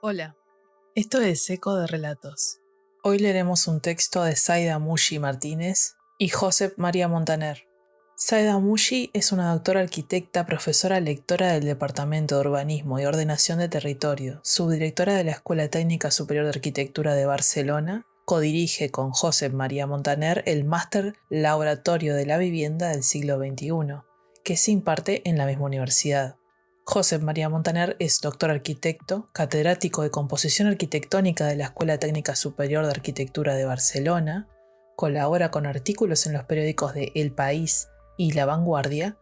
Hola, esto es Eco de Relatos. Hoy leeremos un texto de Zaida Mushi Martínez y Josep María Montaner. Zaida Mushi es una doctora arquitecta, profesora lectora del Departamento de Urbanismo y Ordenación de Territorio, subdirectora de la Escuela Técnica Superior de Arquitectura de Barcelona, codirige con Josep María Montaner el Máster Laboratorio de la Vivienda del siglo XXI, que se imparte en la misma universidad. Josep María Montaner es doctor arquitecto, catedrático de composición arquitectónica de la Escuela Técnica Superior de Arquitectura de Barcelona, colabora con artículos en los periódicos de El País y La Vanguardia,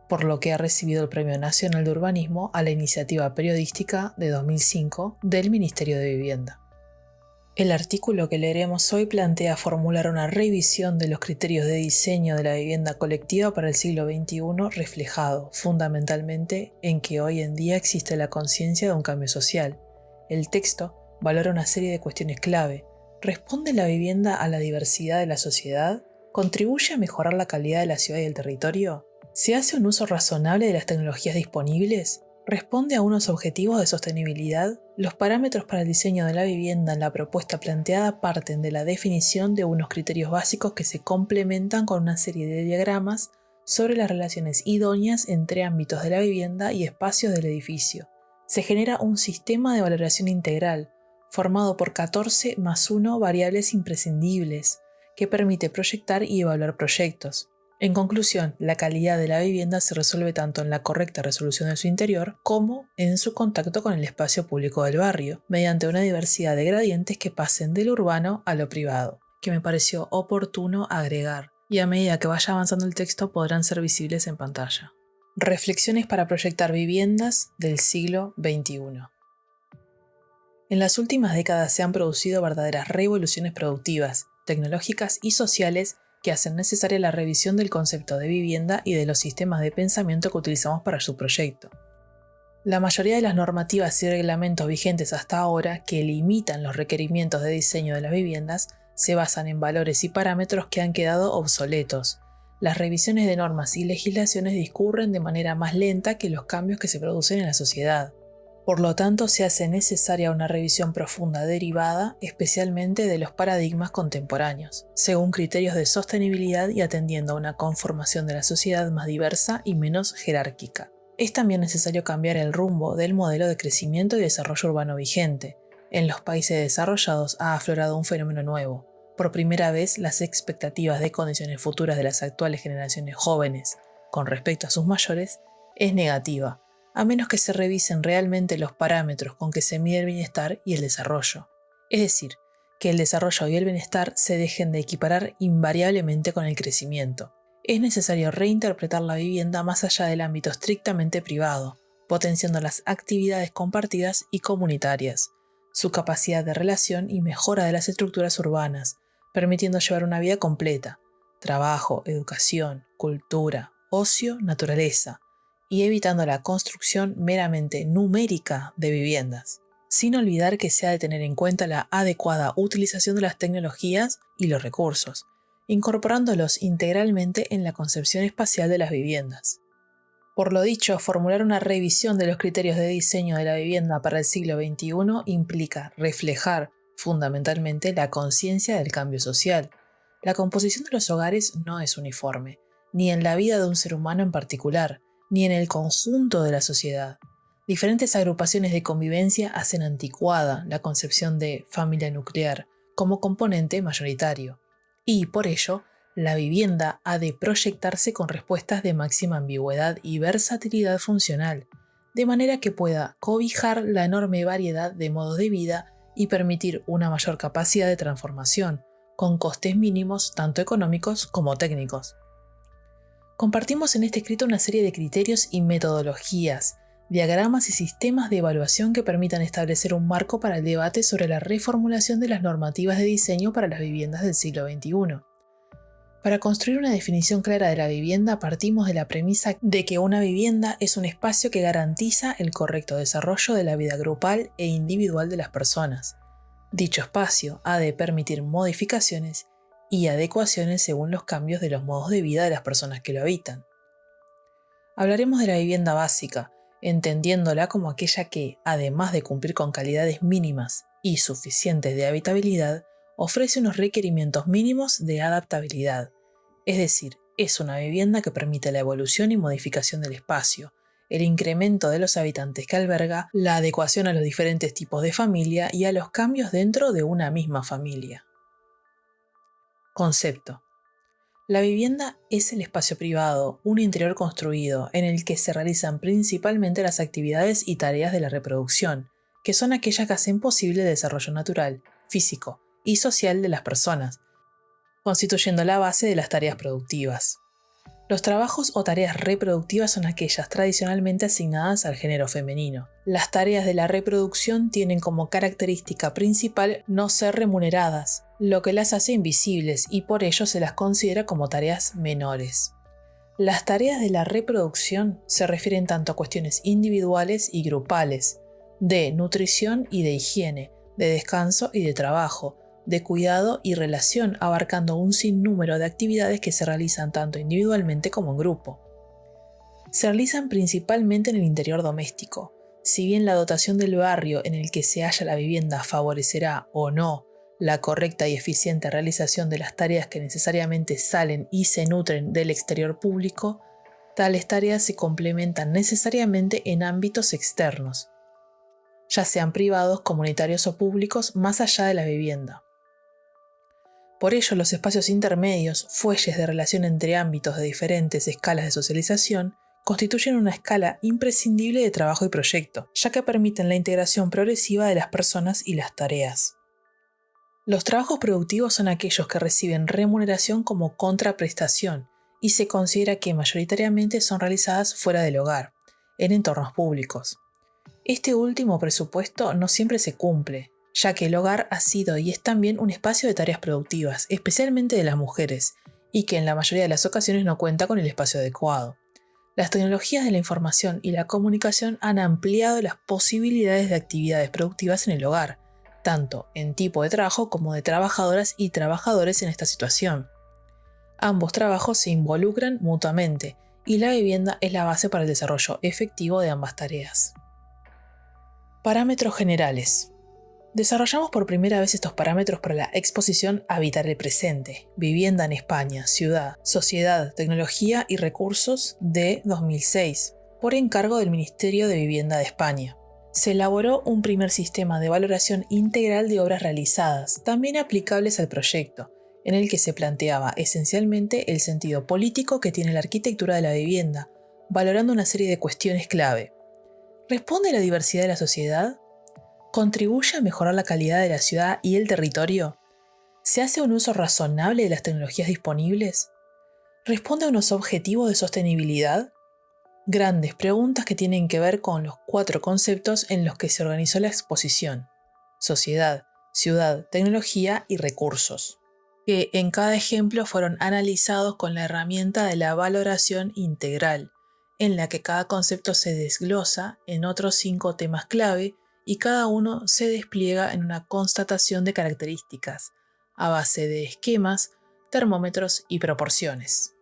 por lo que ha recibido el Premio Nacional de Urbanismo a la iniciativa periodística de 2005 del Ministerio de Vivienda. El artículo que leeremos hoy plantea formular una revisión de los criterios de diseño de la vivienda colectiva para el siglo XXI, reflejado fundamentalmente en que hoy en día existe la conciencia de un cambio social. El texto valora una serie de cuestiones clave. ¿Responde la vivienda a la diversidad de la sociedad? ¿Contribuye a mejorar la calidad de la ciudad y el territorio? ¿Se hace un uso razonable de las tecnologías disponibles? ¿Responde a unos objetivos de sostenibilidad? Los parámetros para el diseño de la vivienda en la propuesta planteada parten de la definición de unos criterios básicos que se complementan con una serie de diagramas sobre las relaciones idóneas entre ámbitos de la vivienda y espacios del edificio. Se genera un sistema de valoración integral, formado por 14 más 1 variables imprescindibles, que permite proyectar y evaluar proyectos. En conclusión, la calidad de la vivienda se resuelve tanto en la correcta resolución de su interior como en su contacto con el espacio público del barrio, mediante una diversidad de gradientes que pasen de lo urbano a lo privado, que me pareció oportuno agregar, y a medida que vaya avanzando el texto podrán ser visibles en pantalla. Reflexiones para proyectar viviendas del siglo XXI. En las últimas décadas se han producido verdaderas revoluciones productivas, tecnológicas y sociales que hacen necesaria la revisión del concepto de vivienda y de los sistemas de pensamiento que utilizamos para su proyecto. La mayoría de las normativas y reglamentos vigentes hasta ahora que limitan los requerimientos de diseño de las viviendas se basan en valores y parámetros que han quedado obsoletos. Las revisiones de normas y legislaciones discurren de manera más lenta que los cambios que se producen en la sociedad. Por lo tanto, se hace necesaria una revisión profunda derivada especialmente de los paradigmas contemporáneos, según criterios de sostenibilidad y atendiendo a una conformación de la sociedad más diversa y menos jerárquica. Es también necesario cambiar el rumbo del modelo de crecimiento y desarrollo urbano vigente. En los países desarrollados ha aflorado un fenómeno nuevo. Por primera vez, las expectativas de condiciones futuras de las actuales generaciones jóvenes con respecto a sus mayores es negativa, a menos que se revisen realmente los parámetros con que se mide el bienestar y el desarrollo. Es decir, que el desarrollo y el bienestar se dejen de equiparar invariablemente con el crecimiento. Es necesario reinterpretar la vivienda más allá del ámbito estrictamente privado, potenciando las actividades compartidas y comunitarias, su capacidad de relación y mejora de las estructuras urbanas, permitiendo llevar una vida completa: trabajo, educación, cultura, ocio, naturaleza, y evitando la construcción meramente numérica de viviendas, sin olvidar que se ha de tener en cuenta la adecuada utilización de las tecnologías y los recursos, incorporándolos integralmente en la concepción espacial de las viviendas. Por lo dicho, formular una revisión de los criterios de diseño de la vivienda para el siglo XXI implica reflejar fundamentalmente la conciencia del cambio social. La composición de los hogares no es uniforme, ni en la vida de un ser humano en particular, ni en el conjunto de la sociedad. Diferentes agrupaciones de convivencia hacen anticuada la concepción de familia nuclear como componente mayoritario, y por ello, la vivienda ha de proyectarse con respuestas de máxima ambigüedad y versatilidad funcional, de manera que pueda cobijar la enorme variedad de modos de vida y permitir una mayor capacidad de transformación, con costes mínimos tanto económicos como técnicos. Compartimos en este escrito una serie de criterios y metodologías, diagramas y sistemas de evaluación que permitan establecer un marco para el debate sobre la reformulación de las normativas de diseño para las viviendas del siglo XXI. Para construir una definición clara de la vivienda partimos de la premisa de que una vivienda es un espacio que garantiza el correcto desarrollo de la vida grupal e individual de las personas. Dicho espacio ha de permitir modificaciones y adecuaciones según los cambios de los modos de vida de las personas que lo habitan. Hablaremos de la vivienda básica, entendiéndola como aquella que, además de cumplir con calidades mínimas y suficientes de habitabilidad, ofrece unos requerimientos mínimos de adaptabilidad, es decir, es una vivienda que permite la evolución y modificación del espacio, el incremento de los habitantes que alberga, la adecuación a los diferentes tipos de familia y a los cambios dentro de una misma familia. Concepto. La vivienda es el espacio privado, un interior construido, en el que se realizan principalmente las actividades y tareas de la reproducción, que son aquellas que hacen posible el desarrollo natural, físico y social de las personas, constituyendo la base de las tareas productivas. Los trabajos o tareas reproductivas son aquellas tradicionalmente asignadas al género femenino. Las tareas de la reproducción tienen como característica principal no ser remuneradas, lo que las hace invisibles y por ello se las considera como tareas menores. Las tareas de la reproducción se refieren tanto a cuestiones individuales y grupales, de nutrición y de higiene, de descanso y de trabajo, de cuidado y relación, abarcando un sinnúmero de actividades que se realizan tanto individualmente como en grupo. Se realizan principalmente en el interior doméstico. Si bien la dotación del barrio en el que se halla la vivienda favorecerá o no la correcta y eficiente realización de las tareas que necesariamente salen y se nutren del exterior público, tales tareas se complementan necesariamente en ámbitos externos, ya sean privados, comunitarios o públicos, más allá de la vivienda. Por ello, los espacios intermedios, fuelles de relación entre ámbitos de diferentes escalas de socialización, constituyen una escala imprescindible de trabajo y proyecto, ya que permiten la integración progresiva de las personas y las tareas. Los trabajos productivos son aquellos que reciben remuneración como contraprestación y se considera que mayoritariamente son realizadas fuera del hogar, en entornos públicos. Este último presupuesto no siempre se cumple, ya que el hogar ha sido y es también un espacio de tareas productivas, especialmente de las mujeres, y que en la mayoría de las ocasiones no cuenta con el espacio adecuado. Las tecnologías de la información y la comunicación han ampliado las posibilidades de actividades productivas en el hogar, tanto en tipo de trabajo como de trabajadoras y trabajadores en esta situación. Ambos trabajos se involucran mutuamente, y la vivienda es la base para el desarrollo efectivo de ambas tareas. Parámetros generales. Desarrollamos por primera vez estos parámetros para la exposición Habitar el presente, Vivienda en España, Ciudad, Sociedad, Tecnología y Recursos de 2006, por encargo del Ministerio de Vivienda de España. Se elaboró un primer sistema de valoración integral de obras realizadas, también aplicables al proyecto, en el que se planteaba esencialmente el sentido político que tiene la arquitectura de la vivienda, valorando una serie de cuestiones clave. ¿Responde a la diversidad de la sociedad? ¿Contribuye a mejorar la calidad de la ciudad y el territorio? ¿Se hace un uso razonable de las tecnologías disponibles? ¿Responde a unos objetivos de sostenibilidad? Grandes preguntas que tienen que ver con los 4 conceptos en los que se organizó la exposición: sociedad, ciudad, tecnología y recursos, que en cada ejemplo fueron analizados con la herramienta de la valoración integral, en la que cada concepto se desglosa en otros 5 temas clave y cada uno se despliega en una constatación de características, a base de esquemas, termómetros y proporciones.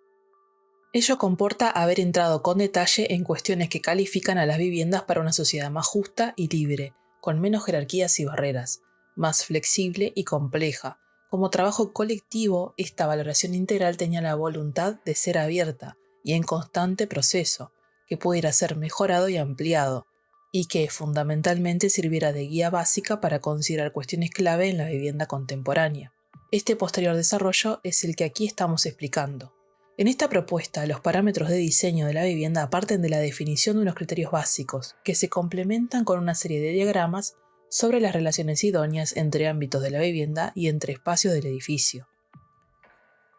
Ello comporta haber entrado con detalle en cuestiones que califican a las viviendas para una sociedad más justa y libre, con menos jerarquías y barreras, más flexible y compleja. Como trabajo colectivo, esta valoración integral tenía la voluntad de ser abierta y en constante proceso, que pudiera ser mejorado y ampliado, y que fundamentalmente sirviera de guía básica para considerar cuestiones clave en la vivienda contemporánea. Este posterior desarrollo es el que aquí estamos explicando. En esta propuesta, los parámetros de diseño de la vivienda parten de la definición de unos criterios básicos, que se complementan con una serie de diagramas sobre las relaciones idóneas entre ámbitos de la vivienda y entre espacios del edificio,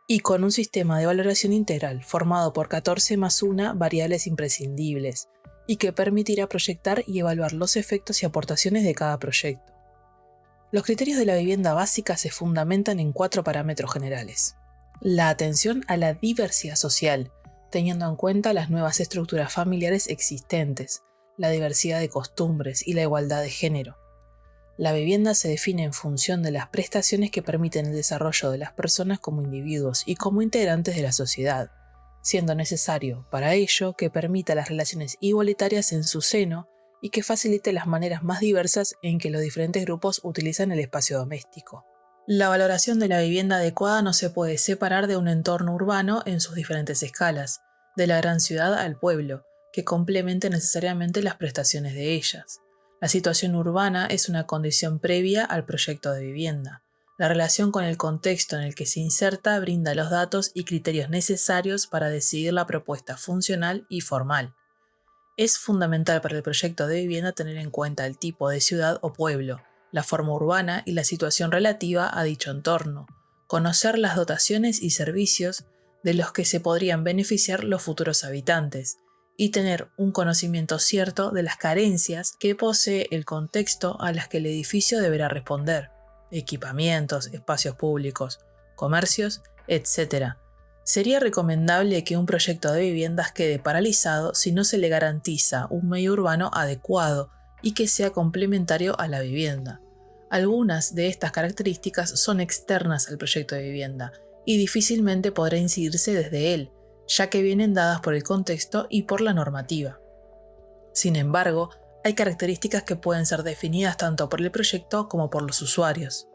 y con un sistema de valoración integral formado por 14 más 1 variables imprescindibles, y que permitirá proyectar y evaluar los efectos y aportaciones de cada proyecto. Los criterios de la vivienda básica se fundamentan en 4 parámetros generales. La atención a la diversidad social, teniendo en cuenta las nuevas estructuras familiares existentes, la diversidad de costumbres y la igualdad de género. La vivienda se define en función de las prestaciones que permiten el desarrollo de las personas como individuos y como integrantes de la sociedad, siendo necesario, para ello, que permita las relaciones igualitarias en su seno y que facilite las maneras más diversas en que los diferentes grupos utilizan el espacio doméstico. La valoración de la vivienda adecuada no se puede separar de un entorno urbano en sus diferentes escalas, de la gran ciudad al pueblo, que complemente necesariamente las prestaciones de ellas. La situación urbana es una condición previa al proyecto de vivienda. La relación con el contexto en el que se inserta brinda los datos y criterios necesarios para decidir la propuesta funcional y formal. Es fundamental para el proyecto de vivienda tener en cuenta el tipo de ciudad o pueblo, la forma urbana y la situación relativa a dicho entorno, conocer las dotaciones y servicios de los que se podrían beneficiar los futuros habitantes, y tener un conocimiento cierto de las carencias que posee el contexto a las que el edificio deberá responder, equipamientos, espacios públicos, comercios, etc. Sería recomendable que un proyecto de viviendas quede paralizado si no se le garantiza un medio urbano adecuado y que sea complementario a la vivienda. Algunas de estas características son externas al proyecto de vivienda y difícilmente podrá incidirse desde él, ya que vienen dadas por el contexto y por la normativa. Sin embargo, hay características que pueden ser definidas tanto por el proyecto como por los usuarios.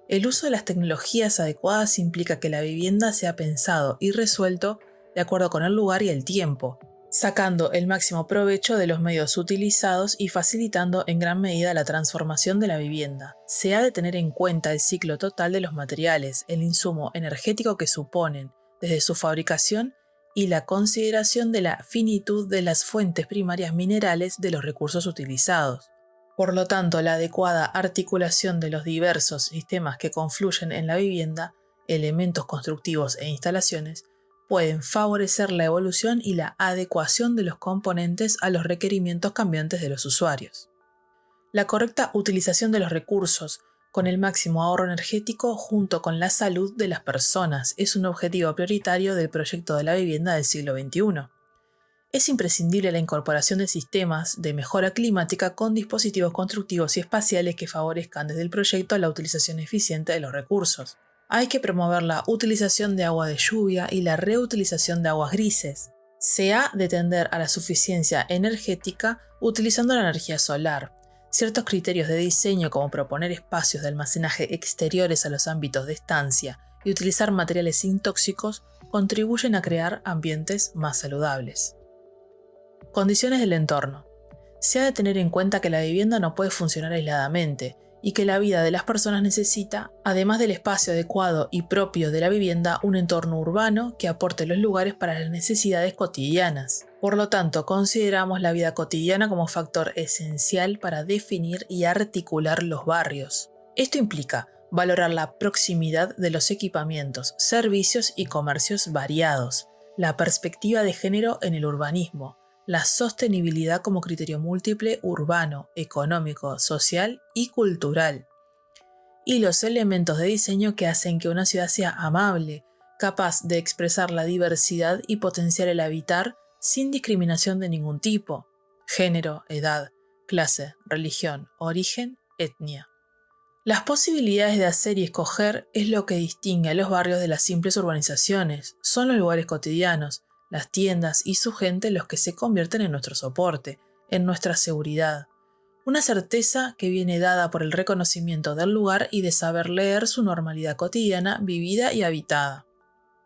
El uso de las tecnologías adecuadas implica que la vivienda sea pensado y resuelto de acuerdo con el lugar y el tiempo, sacando el máximo provecho de los medios utilizados y facilitando en gran medida la transformación de la vivienda. Se ha de tener en cuenta el ciclo total de los materiales, el insumo energético que suponen, desde su fabricación y la consideración de la finitud de las fuentes primarias minerales de los recursos utilizados. Por lo tanto, la adecuada articulación de los diversos sistemas que confluyen en la vivienda, elementos constructivos e instalaciones, pueden favorecer la evolución y la adecuación de los componentes a los requerimientos cambiantes de los usuarios. La correcta utilización de los recursos, con el máximo ahorro energético junto con la salud de las personas, es un objetivo prioritario del proyecto de la vivienda del siglo XXI. Es imprescindible la incorporación de sistemas de mejora climática con dispositivos constructivos y espaciales que favorezcan desde el proyecto la utilización eficiente de los recursos. Hay que promover la utilización de agua de lluvia y la reutilización de aguas grises. Se ha de tender a la suficiencia energética utilizando la energía solar. Ciertos criterios de diseño, como proponer espacios de almacenaje exteriores a los ámbitos de estancia y utilizar materiales sin tóxicos, contribuyen a crear ambientes más saludables. Condiciones del entorno. Se ha de tener en cuenta que la vivienda no puede funcionar aisladamente y que la vida de las personas necesita, además del espacio adecuado y propio de la vivienda, un entorno urbano que aporte los lugares para las necesidades cotidianas. Por lo tanto, consideramos la vida cotidiana como factor esencial para definir y articular los barrios. Esto implica valorar la proximidad de los equipamientos, servicios y comercios variados, la perspectiva de género en el urbanismo, la sostenibilidad como criterio múltiple urbano, económico, social y cultural, y los elementos de diseño que hacen que una ciudad sea amable, capaz de expresar la diversidad y potenciar el habitar sin discriminación de ningún tipo: género, edad, clase, religión, origen, etnia. Las posibilidades de hacer y escoger es lo que distingue a los barrios de las simples urbanizaciones. Son los lugares cotidianos, las tiendas y su gente los que se convierten en nuestro soporte, en nuestra seguridad. Una certeza que viene dada por el reconocimiento del lugar y de saber leer su normalidad cotidiana, vivida y habitada.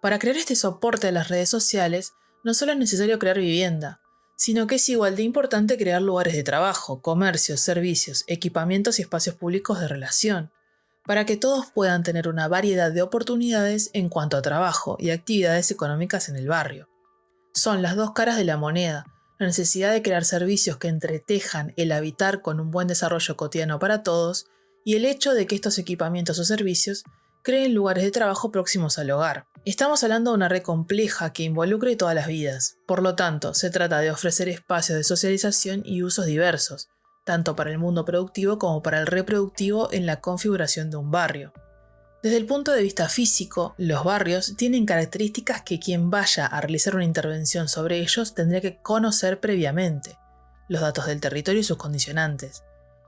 Para crear este soporte a las redes sociales, no solo es necesario crear vivienda, sino que es igual de importante crear lugares de trabajo, comercios, servicios, equipamientos y espacios públicos de relación, para que todos puedan tener una variedad de oportunidades en cuanto a trabajo y actividades económicas en el barrio. Son las dos caras de la moneda: la necesidad de crear servicios que entretejan el habitar con un buen desarrollo cotidiano para todos, y el hecho de que estos equipamientos o servicios creen lugares de trabajo próximos al hogar. Estamos hablando de una red compleja que involucre todas las vidas. Por lo tanto, se trata de ofrecer espacios de socialización y usos diversos, tanto para el mundo productivo como para el reproductivo en la configuración de un barrio. Desde el punto de vista físico, los barrios tienen características que quien vaya a realizar una intervención sobre ellos tendría que conocer previamente: los datos del territorio y sus condicionantes,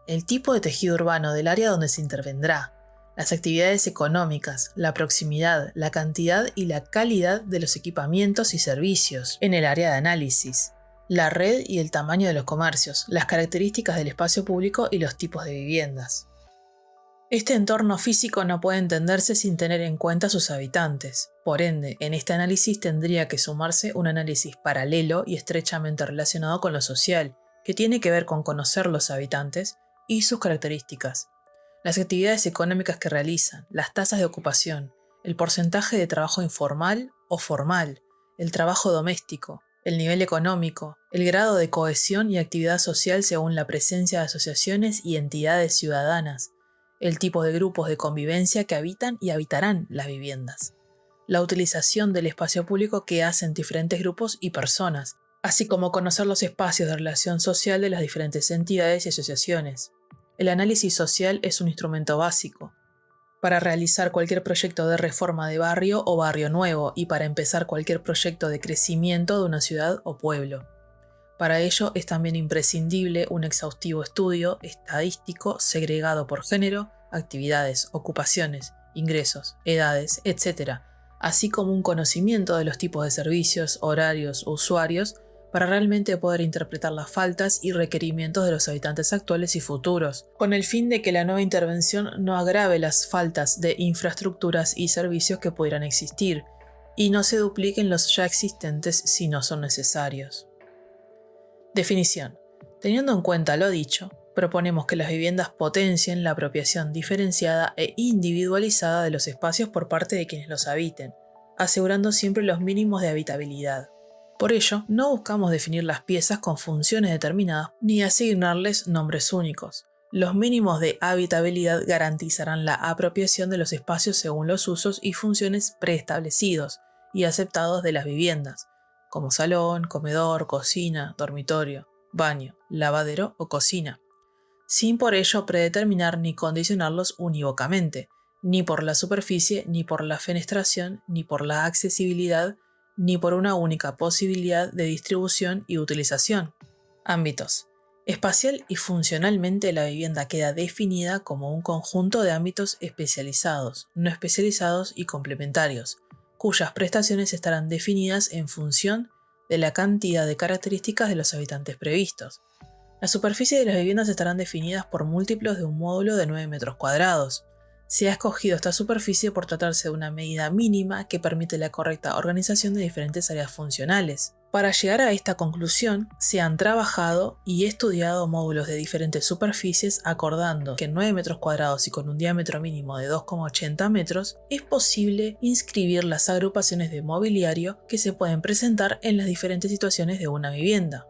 el tipo de tejido urbano del área donde se intervendrá, las actividades económicas, la proximidad, la cantidad y la calidad de los equipamientos y servicios en el área de análisis, la red y el tamaño de los comercios, las características del espacio público y los tipos de viviendas. Este entorno físico no puede entenderse sin tener en cuenta sus habitantes. Por ende, en este análisis tendría que sumarse un análisis paralelo y estrechamente relacionado con lo social, que tiene que ver con conocer los habitantes y sus características, las actividades económicas que realizan, las tasas de ocupación, el porcentaje de trabajo informal o formal, el trabajo doméstico, el nivel económico, el grado de cohesión y actividad social según la presencia de asociaciones y entidades ciudadanas, el tipo de grupos de convivencia que habitan y habitarán las viviendas, la utilización del espacio público que hacen diferentes grupos y personas, así como conocer los espacios de relación social de las diferentes entidades y asociaciones. El análisis social es un instrumento básico para realizar cualquier proyecto de reforma de barrio o barrio nuevo y para empezar cualquier proyecto de crecimiento de una ciudad o pueblo. Para ello es también imprescindible un exhaustivo estudio estadístico segregado por género, actividades, ocupaciones, ingresos, edades, etc., así como un conocimiento de los tipos de servicios, horarios, usuarios, para realmente poder interpretar las faltas y requerimientos de los habitantes actuales y futuros, con el fin de que la nueva intervención no agrave las faltas de infraestructuras y servicios que pudieran existir, y no se dupliquen los ya existentes si no son necesarios. Definición. Teniendo en cuenta lo dicho, proponemos que las viviendas potencien la apropiación diferenciada e individualizada de los espacios por parte de quienes los habiten, asegurando siempre los mínimos de habitabilidad. Por ello, no buscamos definir las piezas con funciones determinadas ni asignarles nombres únicos. Los mínimos de habitabilidad garantizarán la apropiación de los espacios según los usos y funciones preestablecidos y aceptados de las viviendas, como salón, comedor, cocina, dormitorio, baño, lavadero o cocina, sin por ello predeterminar ni condicionarlos unívocamente, ni por la superficie, ni por la fenestración, ni por la accesibilidad, ni por una única posibilidad de distribución y utilización. Ámbitos. Espacial y funcionalmente la vivienda queda definida como un conjunto de ámbitos especializados, no especializados y complementarios, cuyas prestaciones estarán definidas en función de la cantidad de características de los habitantes previstos. La superficie de las viviendas estarán definidas por múltiplos de un módulo de 9 metros cuadrados. Se ha escogido esta superficie por tratarse de una medida mínima que permite la correcta organización de diferentes áreas funcionales. Para llegar a esta conclusión, se han trabajado y estudiado módulos de diferentes superficies acordando que en 9 metros cuadrados y con un diámetro mínimo de 2,80 metros es posible inscribir las agrupaciones de mobiliario que se pueden presentar en las diferentes situaciones de una vivienda.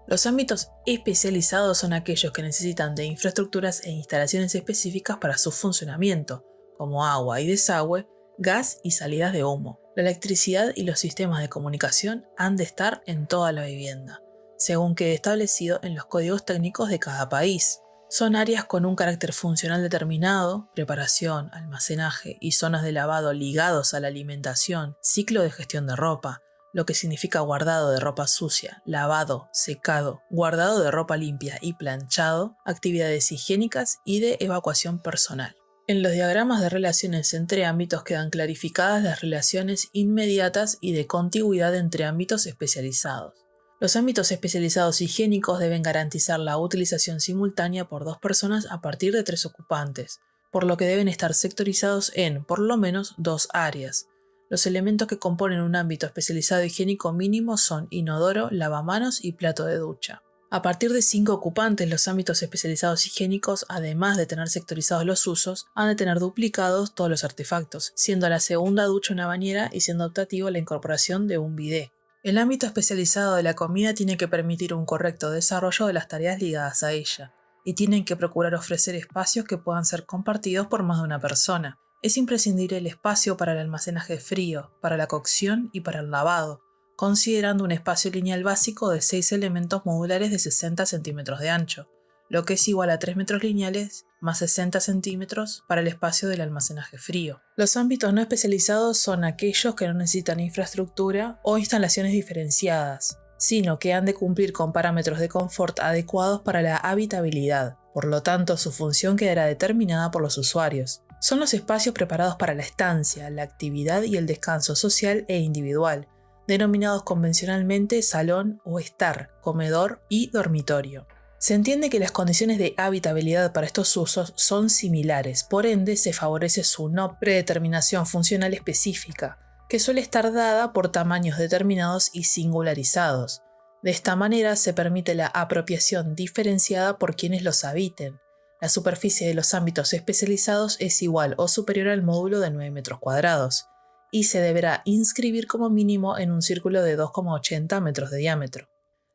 Los ámbitos especializados son aquellos que necesitan de infraestructuras e instalaciones específicas para su funcionamiento, como agua y desagüe, gas y salidas de humo. La electricidad y los sistemas de comunicación han de estar en toda la vivienda, según quede establecido en los códigos técnicos de cada país. Son áreas con un carácter funcional determinado, preparación, almacenaje y zonas de lavado ligados a la alimentación, ciclo de gestión de ropa, lo que significa guardado de ropa sucia, lavado, secado, guardado de ropa limpia y planchado, actividades higiénicas y de evacuación personal. En los diagramas de relaciones entre ámbitos quedan clarificadas las relaciones inmediatas y de contigüidad entre ámbitos especializados. Los ámbitos especializados higiénicos deben garantizar la utilización simultánea por 2 personas a partir de 3 ocupantes, por lo que deben estar sectorizados en, por lo menos, 2 áreas. Los elementos que componen un ámbito especializado higiénico mínimo son inodoro, lavamanos y plato de ducha. A partir de 5 ocupantes, los ámbitos especializados higiénicos, además de tener sectorizados los usos, han de tener duplicados todos los artefactos, siendo la segunda ducha una bañera y siendo optativo la incorporación de un bidé. El ámbito especializado de la comida tiene que permitir un correcto desarrollo de las tareas ligadas a ella, y tienen que procurar ofrecer espacios que puedan ser compartidos por más de una persona. Es imprescindible el espacio para el almacenaje frío, para la cocción y para el lavado, considerando un espacio lineal básico de 6 elementos modulares de 60 centímetros de ancho, lo que es igual a 3 metros lineales más 60 centímetros para el espacio del almacenaje frío. Los ámbitos no especializados son aquellos que no necesitan infraestructura o instalaciones diferenciadas, sino que han de cumplir con parámetros de confort adecuados para la habitabilidad. Por lo tanto, su función quedará determinada por los usuarios. Son los espacios preparados para la estancia, la actividad y el descanso social e individual, denominados convencionalmente salón o estar, comedor y dormitorio. Se entiende que las condiciones de habitabilidad para estos usos son similares, por ende se favorece su no predeterminación funcional específica, que suele estar dada por tamaños determinados y singularizados. De esta manera se permite la apropiación diferenciada por quienes los habiten. La superficie de los ámbitos especializados es igual o superior al módulo de 9 metros cuadrados, y se deberá inscribir como mínimo en un círculo de 2,80 metros de diámetro.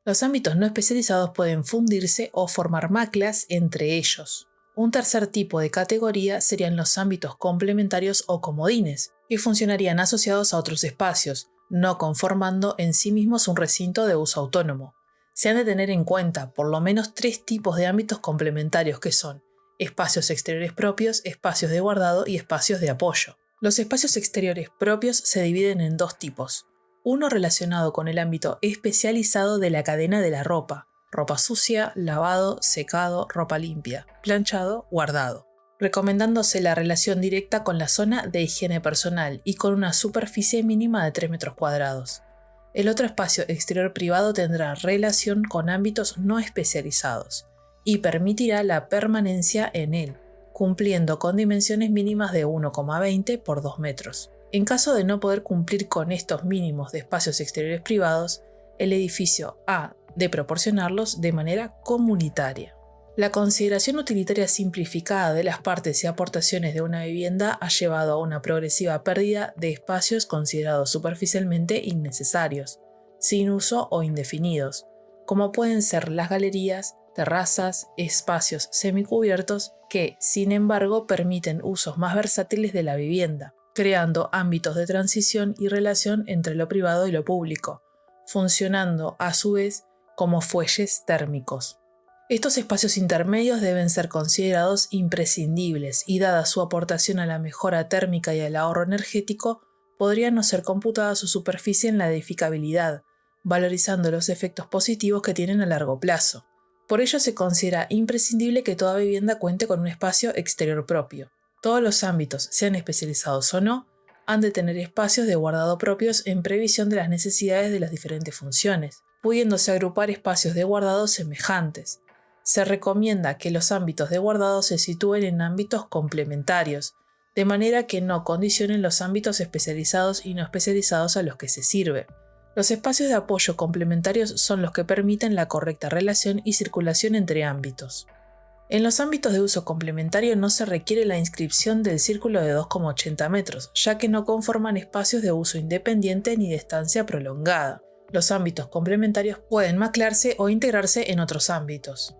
Los ámbitos no especializados pueden fundirse o formar maclas entre ellos. Un tercer tipo de categoría serían los ámbitos complementarios o comodines, que funcionarían asociados a otros espacios, no conformando en sí mismos un recinto de uso autónomo. Se han de tener en cuenta por lo menos 3 tipos de ámbitos complementarios que son espacios exteriores propios, espacios de guardado y espacios de apoyo. Los espacios exteriores propios se dividen en 2 tipos. Uno relacionado con el ámbito especializado de la cadena de la ropa sucia, lavado, secado, ropa limpia, planchado, guardado, recomendándose la relación directa con la zona de higiene personal y con una superficie mínima de 3 metros cuadrados. El otro espacio exterior privado tendrá relación con ámbitos no especializados y permitirá la permanencia en él, cumpliendo con dimensiones mínimas de 1,20 por 2 metros. En caso de no poder cumplir con estos mínimos de espacios exteriores privados, el edificio ha de proporcionarlos de manera comunitaria. La consideración utilitaria simplificada de las partes y aportaciones de una vivienda ha llevado a una progresiva pérdida de espacios considerados superficialmente innecesarios, sin uso o indefinidos, como pueden ser las galerías, terrazas, espacios semicubiertos que, sin embargo, permiten usos más versátiles de la vivienda, creando ámbitos de transición y relación entre lo privado y lo público, funcionando a su vez como fuelles térmicos. Estos espacios intermedios deben ser considerados imprescindibles y, dada su aportación a la mejora térmica y al ahorro energético, podría no ser computada su superficie en la edificabilidad, valorizando los efectos positivos que tienen a largo plazo. Por ello se considera imprescindible que toda vivienda cuente con un espacio exterior propio. Todos los ámbitos, sean especializados o no, han de tener espacios de guardado propios en previsión de las necesidades de las diferentes funciones, pudiéndose agrupar espacios de guardado semejantes. Se recomienda que los ámbitos de guardado se sitúen en ámbitos complementarios, de manera que no condicionen los ámbitos especializados y no especializados a los que se sirve. Los espacios de apoyo complementarios son los que permiten la correcta relación y circulación entre ámbitos. En los ámbitos de uso complementario no se requiere la inscripción del círculo de 2,80 metros, ya que no conforman espacios de uso independiente ni de estancia prolongada. Los ámbitos complementarios pueden maclarse o integrarse en otros ámbitos.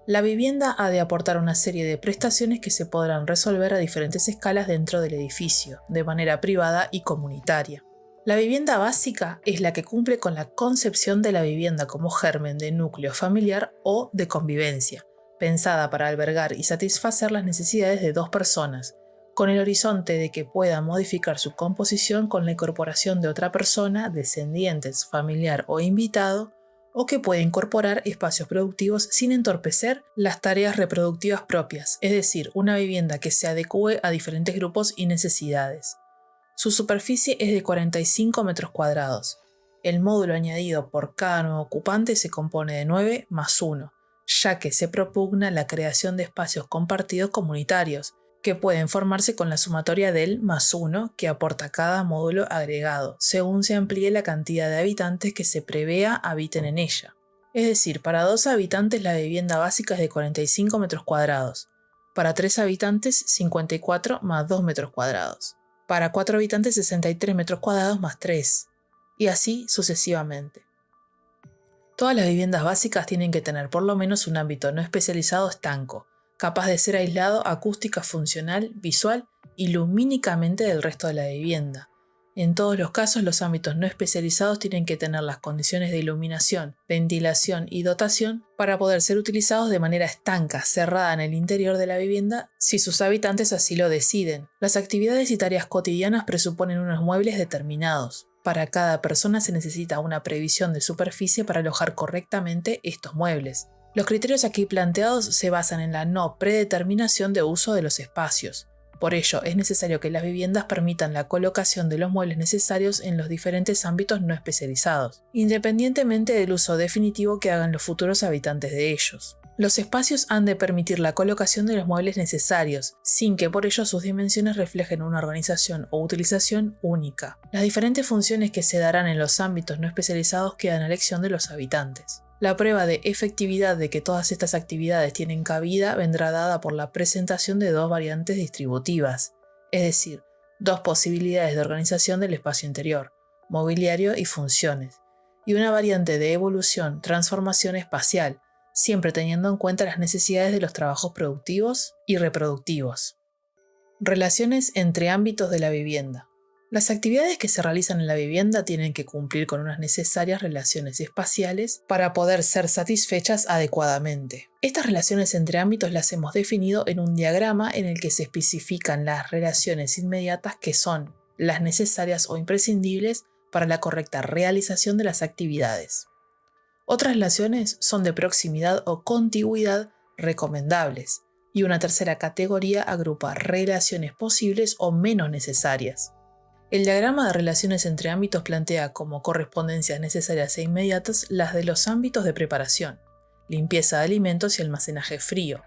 La vivienda ha de aportar una serie de prestaciones que se podrán resolver a diferentes escalas dentro del edificio, de manera privada y comunitaria. La vivienda básica es la que cumple con la concepción de la vivienda como germen de núcleo familiar o de convivencia, pensada para albergar y satisfacer las necesidades de 2 personas, con el horizonte de que pueda modificar su composición con la incorporación de otra persona, descendientes, familiar o invitado, o que pueda incorporar espacios productivos sin entorpecer las tareas reproductivas propias, es decir, una vivienda que se adecue a diferentes grupos y necesidades. Su superficie es de 45 metros cuadrados. El módulo añadido por cada nuevo ocupante se compone de 9 más 1, ya que se propugna la creación de espacios compartidos comunitarios, que pueden formarse con la sumatoria del más 1 que aporta cada módulo agregado, según se amplíe la cantidad de habitantes que se prevea habiten en ella. Es decir, para 2 habitantes la vivienda básica es de 45 metros cuadrados, para 3 habitantes 54 más 2 metros cuadrados, para 4 habitantes 63 metros cuadrados más 3, y así sucesivamente. Todas las viviendas básicas tienen que tener por lo menos un ámbito no especializado estanco, capaz de ser aislado acústica, funcional, visual y lumínicamente del resto de la vivienda. En todos los casos, los ámbitos no especializados tienen que tener las condiciones de iluminación, ventilación y dotación para poder ser utilizados de manera estanca, cerrada en el interior de la vivienda, si sus habitantes así lo deciden. Las actividades y tareas cotidianas presuponen unos muebles determinados. Para cada persona se necesita una previsión de superficie para alojar correctamente estos muebles. Los criterios aquí planteados se basan en la no predeterminación de uso de los espacios. Por ello, es necesario que las viviendas permitan la colocación de los muebles necesarios en los diferentes ámbitos no especializados, independientemente del uso definitivo que hagan los futuros habitantes de ellos. Los espacios han de permitir la colocación de los muebles necesarios, sin que por ello sus dimensiones reflejen una organización o utilización única. Las diferentes funciones que se darán en los ámbitos no especializados quedan a elección de los habitantes. La prueba de efectividad de que todas estas actividades tienen cabida vendrá dada por la presentación de dos variantes distributivas, es decir, dos posibilidades de organización del espacio interior, mobiliario y funciones, y una variante de evolución, transformación espacial, siempre teniendo en cuenta las necesidades de los trabajos productivos y reproductivos. Relaciones entre ámbitos de la vivienda. Las actividades que se realizan en la vivienda tienen que cumplir con unas necesarias relaciones espaciales para poder ser satisfechas adecuadamente. Estas relaciones entre ámbitos las hemos definido en un diagrama en el que se especifican las relaciones inmediatas que son las necesarias o imprescindibles para la correcta realización de las actividades. Otras relaciones son de proximidad o contigüidad recomendables, y una tercera categoría agrupa relaciones posibles o menos necesarias. El diagrama de relaciones entre ámbitos plantea como correspondencias necesarias e inmediatas las de los ámbitos de preparación, limpieza de alimentos y almacenaje frío,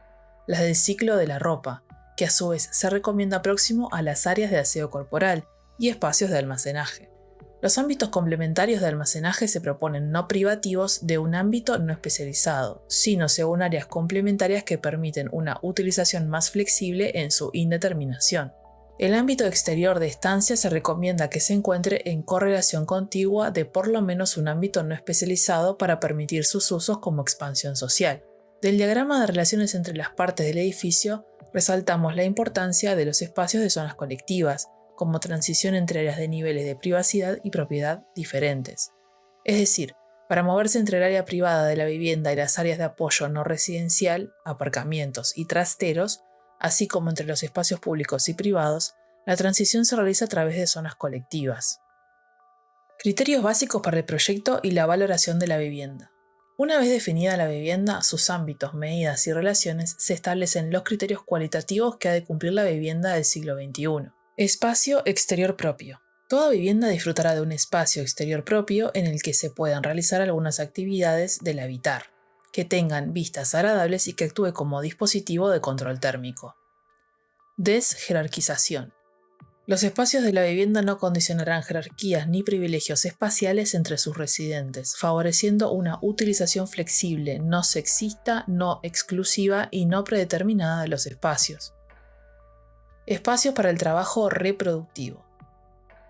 las del ciclo de la ropa, que a su vez se recomienda próximo a las áreas de aseo corporal y espacios de almacenaje. Los ámbitos complementarios de almacenaje se proponen no privativos de un ámbito no especializado, sino según áreas complementarias que permiten una utilización más flexible en su indeterminación. El ámbito exterior de estancia se recomienda que se encuentre en correlación contigua de por lo menos un ámbito no especializado para permitir sus usos como expansión social. Del diagrama de relaciones entre las partes del edificio, resaltamos la importancia de los espacios de zonas colectivas, como transición entre áreas de niveles de privacidad y propiedad diferentes. Es decir, para moverse entre el área privada de la vivienda y las áreas de apoyo no residencial, aparcamientos y trasteros, así como entre los espacios públicos y privados, la transición se realiza a través de zonas colectivas. Criterios básicos para el proyecto y la valoración de la vivienda. Una vez definida la vivienda, sus ámbitos, medidas y relaciones, se establecen los criterios cualitativos que ha de cumplir la vivienda del siglo XXI. Espacio exterior propio. Toda vivienda disfrutará de un espacio exterior propio en el que se puedan realizar algunas actividades del habitar, que tengan vistas agradables y que actúe como dispositivo de control térmico. Desjerarquización. Los espacios de la vivienda no condicionarán jerarquías ni privilegios espaciales entre sus residentes, favoreciendo una utilización flexible, no sexista, no exclusiva y no predeterminada de los espacios. Espacios para el trabajo reproductivo.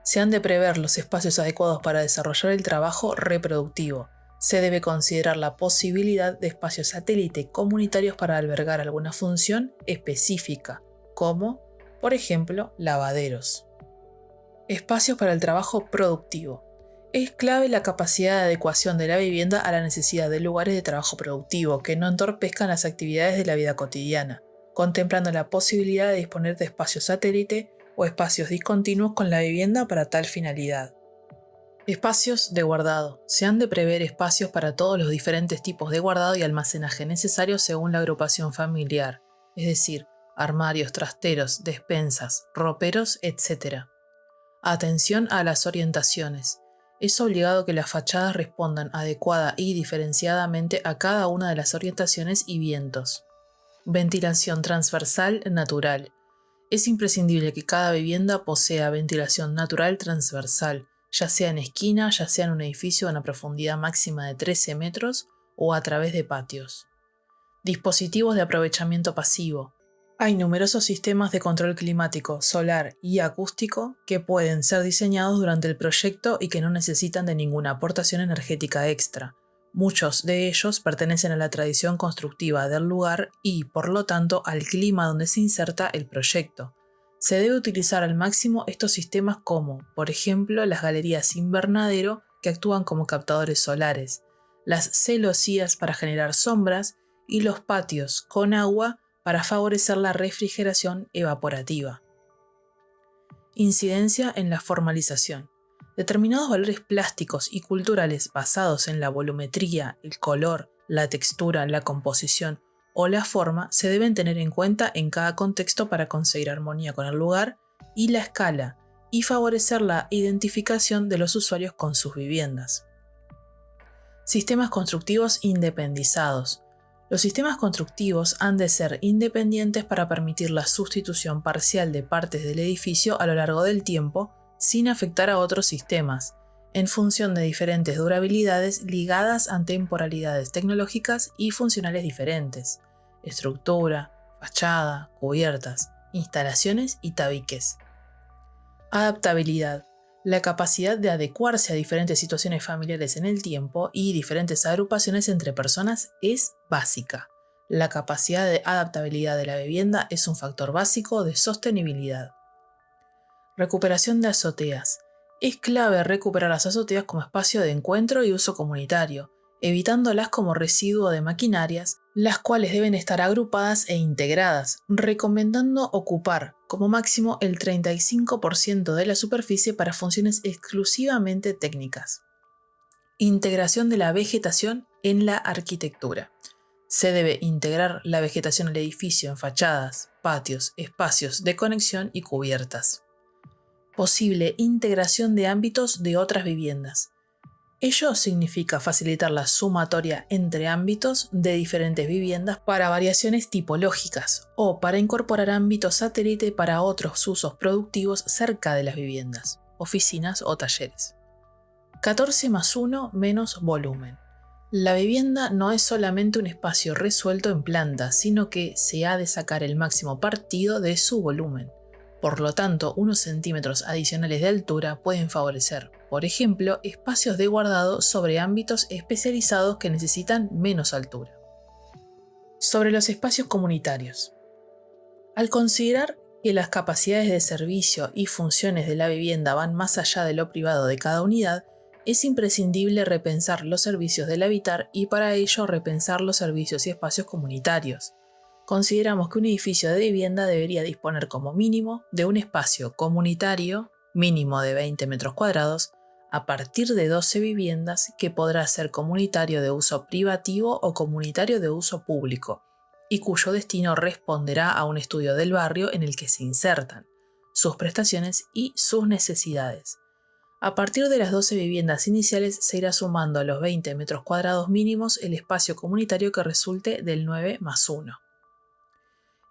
Se han de prever los espacios adecuados para desarrollar el trabajo reproductivo. Se debe considerar la posibilidad de espacios satélite comunitarios para albergar alguna función específica, como, por ejemplo, lavaderos. Espacios para el trabajo productivo. Es clave la capacidad de adecuación de la vivienda a la necesidad de lugares de trabajo productivo que no entorpezcan las actividades de la vida cotidiana, contemplando la posibilidad de disponer de espacios satélite o espacios discontinuos con la vivienda para tal finalidad. Espacios de guardado. Se han de prever espacios para todos los diferentes tipos de guardado y almacenaje necesarios según la agrupación familiar, es decir, armarios, trasteros, despensas, roperos, etc. Atención a las orientaciones. Es obligado que las fachadas respondan adecuada y diferenciadamente a cada una de las orientaciones y vientos. Ventilación transversal natural. Es imprescindible que cada vivienda posea ventilación natural transversal, ya sea en esquina, ya sea en un edificio a una profundidad máxima de 13 metros o a través de patios. Dispositivos de aprovechamiento pasivo. Hay numerosos sistemas de control climático, solar y acústico que pueden ser diseñados durante el proyecto y que no necesitan de ninguna aportación energética extra. Muchos de ellos pertenecen a la tradición constructiva del lugar y, por lo tanto, al clima donde se inserta el proyecto. Se debe utilizar al máximo estos sistemas como, por ejemplo, las galerías invernadero que actúan como captadores solares, las celosías para generar sombras y los patios con agua para favorecer la refrigeración evaporativa. Incidencia en la formalización. Determinados valores plásticos y culturales basados en la volumetría, el color, la textura, la composición o la forma se deben tener en cuenta en cada contexto para conseguir armonía con el lugar y la escala y favorecer la identificación de los usuarios con sus viviendas. Sistemas constructivos independizados. Los sistemas constructivos han de ser independientes para permitir la sustitución parcial de partes del edificio a lo largo del tiempo sin afectar a otros sistemas, en función de diferentes durabilidades ligadas a temporalidades tecnológicas y funcionales diferentes: estructura, fachada, cubiertas, instalaciones y tabiques. Adaptabilidad. La capacidad de adecuarse a diferentes situaciones familiares en el tiempo y diferentes agrupaciones entre personas es básica. La capacidad de adaptabilidad de la vivienda es un factor básico de sostenibilidad. Recuperación de azoteas. Es clave recuperar las azoteas como espacio de encuentro y uso comunitario, evitándolas como residuo de maquinarias, las cuales deben estar agrupadas e integradas, recomendando ocupar como máximo el 35% de la superficie para funciones exclusivamente técnicas. Integración de la vegetación en la arquitectura. Se debe integrar la vegetación al edificio en fachadas, patios, espacios de conexión y cubiertas. Posible integración de ámbitos de otras viviendas. Ello significa facilitar la sumatoria entre ámbitos de diferentes viviendas para variaciones tipológicas o para incorporar ámbitos satélite para otros usos productivos cerca de las viviendas, oficinas o talleres. 14+1 menos volumen. La vivienda no es solamente un espacio resuelto en planta, sino que se ha de sacar el máximo partido de su volumen. Por lo tanto, unos centímetros adicionales de altura pueden favorecer, por ejemplo, espacios de guardado sobre ámbitos especializados que necesitan menos altura. Sobre los espacios comunitarios. Al considerar que las capacidades de servicio y funciones de la vivienda van más allá de lo privado de cada unidad, es imprescindible repensar los servicios del habitar y para ello repensar los servicios y espacios comunitarios. Consideramos que un edificio de vivienda debería disponer como mínimo de un espacio comunitario mínimo de 20 metros cuadrados a partir de 12 viviendas que podrá ser comunitario de uso privativo o comunitario de uso público y cuyo destino responderá a un estudio del barrio en el que se insertan, sus prestaciones y sus necesidades. A partir de las 12 viviendas iniciales se irá sumando a los 20 metros cuadrados mínimos el espacio comunitario que resulte del 9+1.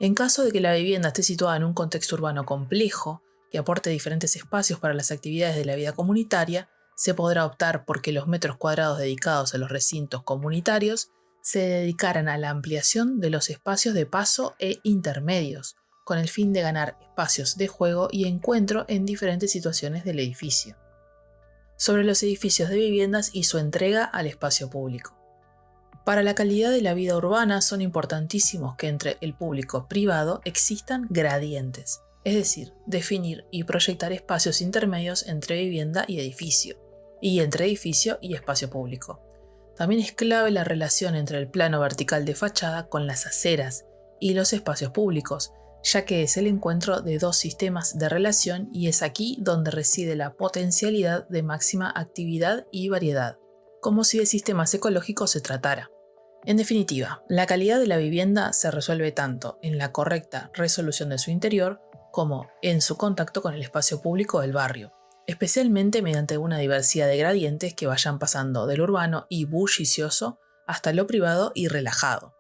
En caso de que la vivienda esté situada en un contexto urbano complejo, que aporte diferentes espacios para las actividades de la vida comunitaria, se podrá optar por que los metros cuadrados dedicados a los recintos comunitarios se dedicaran a la ampliación de los espacios de paso e intermedios, con el fin de ganar espacios de juego y encuentro en diferentes situaciones del edificio. Sobre los edificios de viviendas y su entrega al espacio público. Para la calidad de la vida urbana son importantísimos que entre el público privado existan gradientes, es decir, definir y proyectar espacios intermedios entre vivienda y edificio, y entre edificio y espacio público. También es clave la relación entre el plano vertical de fachada con las aceras y los espacios públicos, ya que es el encuentro de dos sistemas de relación y es aquí donde reside la potencialidad de máxima actividad y variedad, como si de sistemas ecológicos se tratara. En definitiva, la calidad de la vivienda se resuelve tanto en la correcta resolución de su interior como en su contacto con el espacio público del barrio, especialmente mediante una diversidad de gradientes que vayan pasando del urbano y bullicioso hasta lo privado y relajado.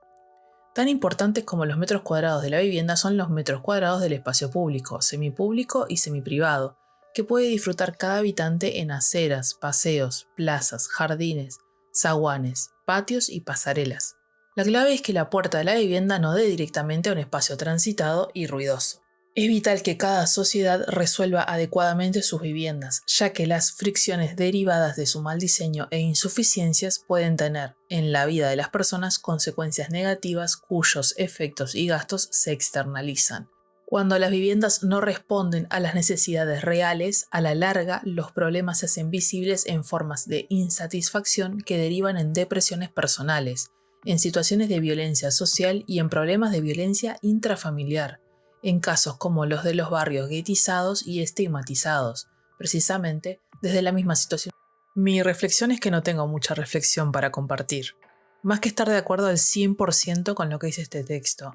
Tan importantes como los metros cuadrados de la vivienda son los metros cuadrados del espacio público, semipúblico y semiprivado, que puede disfrutar cada habitante en aceras, paseos, plazas, jardines, zaguanes, patios y pasarelas. La clave es que la puerta de la vivienda no dé directamente a un espacio transitado y ruidoso. Es vital que cada sociedad resuelva adecuadamente sus viviendas, ya que las fricciones derivadas de su mal diseño e insuficiencias pueden tener en la vida de las personas consecuencias negativas cuyos efectos y gastos se externalizan. Cuando las viviendas no responden a las necesidades reales, a la larga los problemas se hacen visibles en formas de insatisfacción que derivan en depresiones personales, en situaciones de violencia social y en problemas de violencia intrafamiliar, en casos como los de los barrios guetizados y estigmatizados, precisamente desde la misma situación. Mi reflexión es que no tengo mucha reflexión para compartir. más que estar de acuerdo al 100% con lo que dice este texto.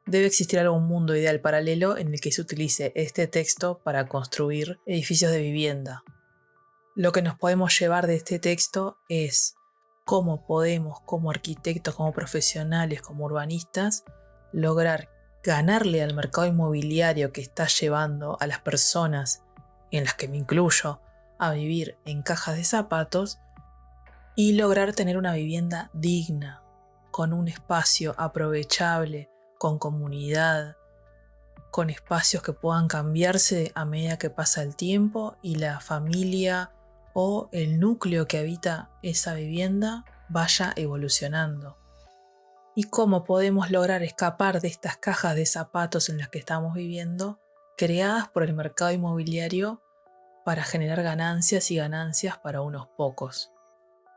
Debe existir algún mundo ideal paralelo en el que se utilice este texto para construir edificios de vivienda. Lo que nos podemos llevar de este texto es cómo podemos, como arquitectos, como profesionales, como urbanistas, lograr ganarle al mercado inmobiliario que está llevando a las personas, en las que me incluyo, a vivir en cajas de zapatos y lograr tener una vivienda digna, con un espacio aprovechable, con comunidad, con espacios que puedan cambiarse a medida que pasa el tiempo y la familia o el núcleo que habita esa vivienda vaya evolucionando. Y cómo podemos lograr escapar de estas cajas de zapatos en las que estamos viviendo, creadas por el mercado inmobiliario para generar ganancias y ganancias para unos pocos.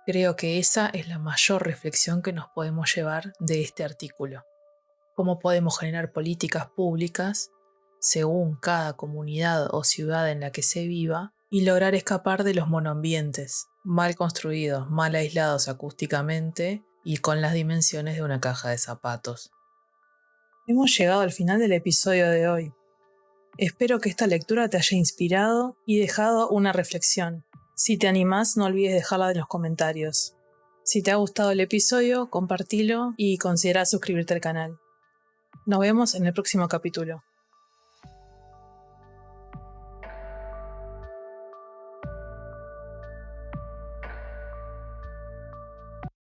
Creo que esa es la mayor reflexión que nos podemos llevar de este artículo. Cómo podemos generar políticas públicas según cada comunidad o ciudad en la que se viva y lograr escapar de los monoambientes, mal construidos, mal aislados acústicamente y con las dimensiones de una caja de zapatos. Hemos llegado al final del episodio de hoy. Espero que esta lectura te haya inspirado y dejado una reflexión. Si te animás, no olvides dejarla en los comentarios. Si te ha gustado el episodio, compartilo y considera suscribirte al canal. Nos vemos en el próximo capítulo.